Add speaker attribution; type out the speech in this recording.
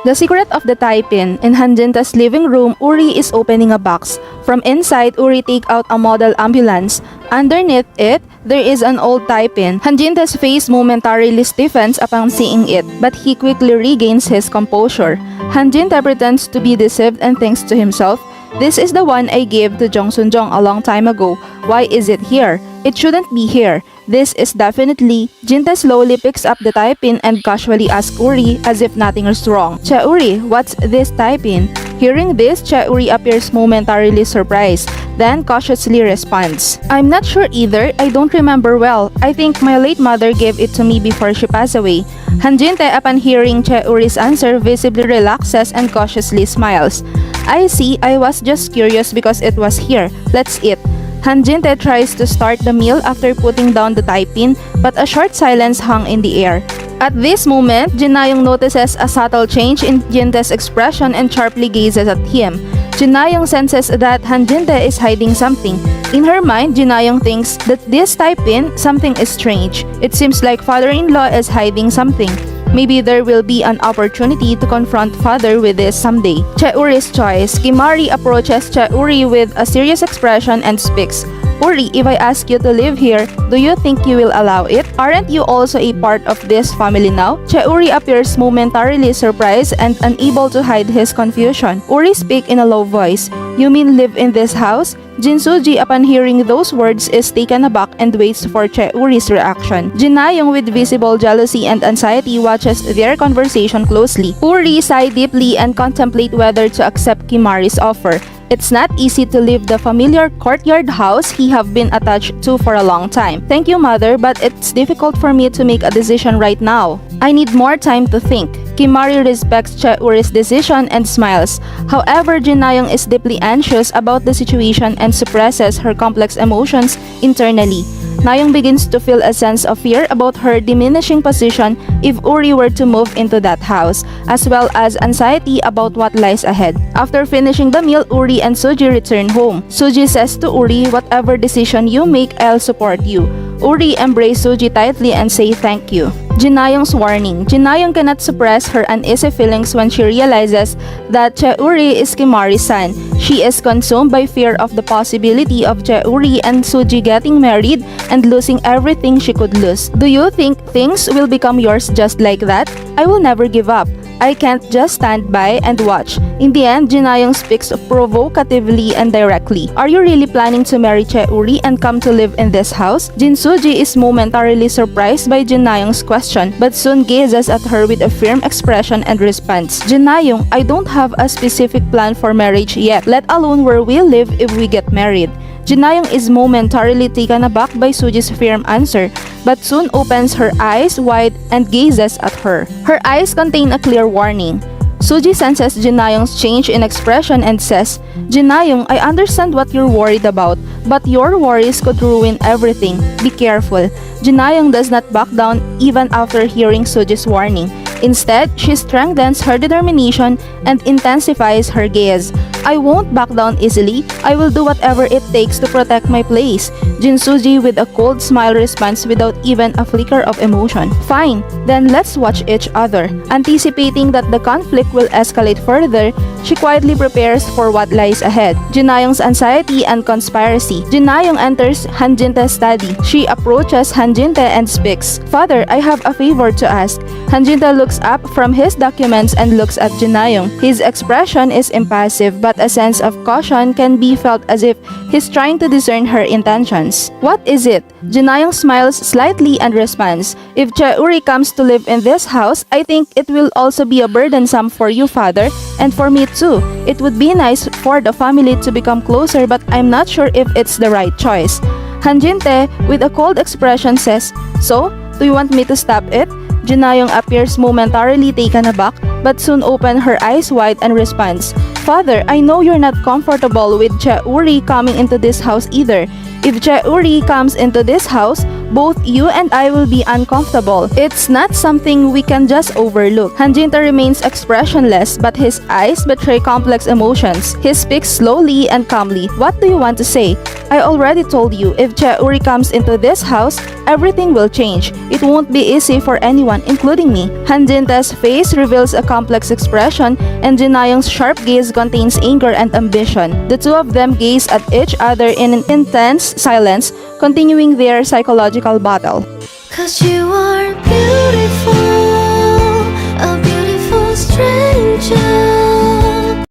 Speaker 1: The secret of the tie-pin. In Hanjinta's living room, Uri is opening a box. From inside, Uri take out a model ambulance. Underneath it, there is an old tie-pin. Hanjinta's face momentarily stiffens upon seeing it, but he quickly regains his composure. Hanjinta pretends to be deceived and thinks to himself, "This is the one I gave to Jong Sunjong a long time ago. Why is it here? It shouldn't be here. This is definitely..." Jinta slowly picks up the tie-pin and casually asks Uri as if nothing is wrong. "Chae Uri, what's this tie-pin?" Hearing this, Chae Uri appears momentarily surprised, then cautiously responds, "I'm not sure either. I don't remember well. I think my late mother gave it to me before she passed away." Hanjinte, upon hearing Chae Uri's answer, visibly relaxes and cautiously smiles. "I see. I was just curious because it was here. Let's eat." Hanjinte tries to start the meal after putting down the tie-pin, but a short silence hung in the air. At this moment, Jinayong notices a subtle change in Jinte's expression and sharply gazes at him. Jinayong senses that Hanjinte is hiding something. In her mind, Jinayong thinks that this tie-pin, something is strange. It seems like father-in-law is hiding something. Maybe there will be an opportunity to confront father with this someday. Chae Uri's choice. Kimari approaches Chae Uri with a serious expression and speaks. "Uri, if I ask you to live here, do you think you will allow it? Aren't you also a part of this family now?" Chae Uri appears momentarily surprised and unable to hide his confusion. Uri speaks in a low voice. "You mean live in this house?" Jin Soo Ji, upon hearing those words, is taken aback and waits for Chae Uri's reaction. Jinayong, with visible jealousy and anxiety, watches their conversation closely. Uri sigh deeply and contemplate whether to accept Kimari's offer. It's not easy to leave the familiar courtyard house he have been attached to for a long time. "Thank you, mother, but it's difficult for me to make a decision right now. I need more time to think." Kimari respects Chae Uri's decision and smiles. However, Jinayong is deeply anxious about the situation and suppresses her complex emotions internally. Nayong begins to feel a sense of fear about her diminishing position if Uri were to move into that house, as well as anxiety about what lies ahead. After finishing the meal, Uri and Suji return home. Suji says to Uri, "Whatever decision you make, I'll support you." Uri embraces Suji tightly and say thank you. Jinayong's warning. Jinayong cannot suppress her uneasy feelings when she realizes that Chae Uri is Kimari's son. She is consumed by fear of the possibility of Chae Uri and Suji getting married and losing everything she could lose. "Do you think things will become yours just like that? I will never give up. I can't just stand by and watch." In the end, Jinayong speaks provocatively and directly. "Are you really planning to marry Chae Uri and come to live in this house?" Jin Soo Ji is momentarily surprised by Jinayong's question, but soon gazes at her with a firm expression and responds, "Jinayong, I don't have a specific plan for marriage yet, let alone where we'll live if we get married." Jinayong is momentarily taken aback by Suji's firm answer, but soon opens her eyes wide and gazes at her. Her eyes contain a clear warning. Suji senses Jinayong's change in expression and says, "Jinayong, I understand what you're worried about, but your worries could ruin everything. Be careful." Jinayong does not back down even after hearing Suji's warning. Instead, she strengthens her determination and intensifies her gaze. "I won't back down easily. I will do whatever it takes to protect my place." Jin Soo Ji, with a cold smile, responds without even a flicker of emotion. "Fine, then let's watch each other." Anticipating that the conflict will escalate further, she quietly prepares for what lies ahead. Jinayong's anxiety and conspiracy. Jinayong enters Hanjinte's study. She approaches Hanjinte and speaks, "Father, I have a favor to ask." Hanjinte looks up from his documents and looks at Jinayong. His expression is impassive, but a sense of caution can be felt as if he's trying to discern her intentions. "What is it?" Jinayong smiles slightly and responds, "If Chae Uri comes to live in this house, I think it will also be a burdensome for you, father, and for me too. It would be nice for the family to become closer, but I'm not sure if it's the right choice." Hanjinte, with a cold expression, says, "So, do you want me to stop it?" Jinayong appears momentarily taken aback, but soon opens her eyes wide and responds, "Father, I know you're not comfortable with Chae Uri coming into this house either. If Chae Uri comes into this house, both you and I will be uncomfortable. It's not something we can just overlook. Hanjinta remains expressionless, but his eyes betray complex emotions. He speaks slowly and calmly. What do you want to say? I already told you, if Chae Woo Ri comes into this house, everything will change. It won't be easy for anyone, including me. Hanjinta's face reveals a complex expression, and Jin Young's sharp gaze contains anger and ambition. The two of them gaze at each other in an intense silence, continuing their psychological battle.
Speaker 2: 'Cause you are beautiful.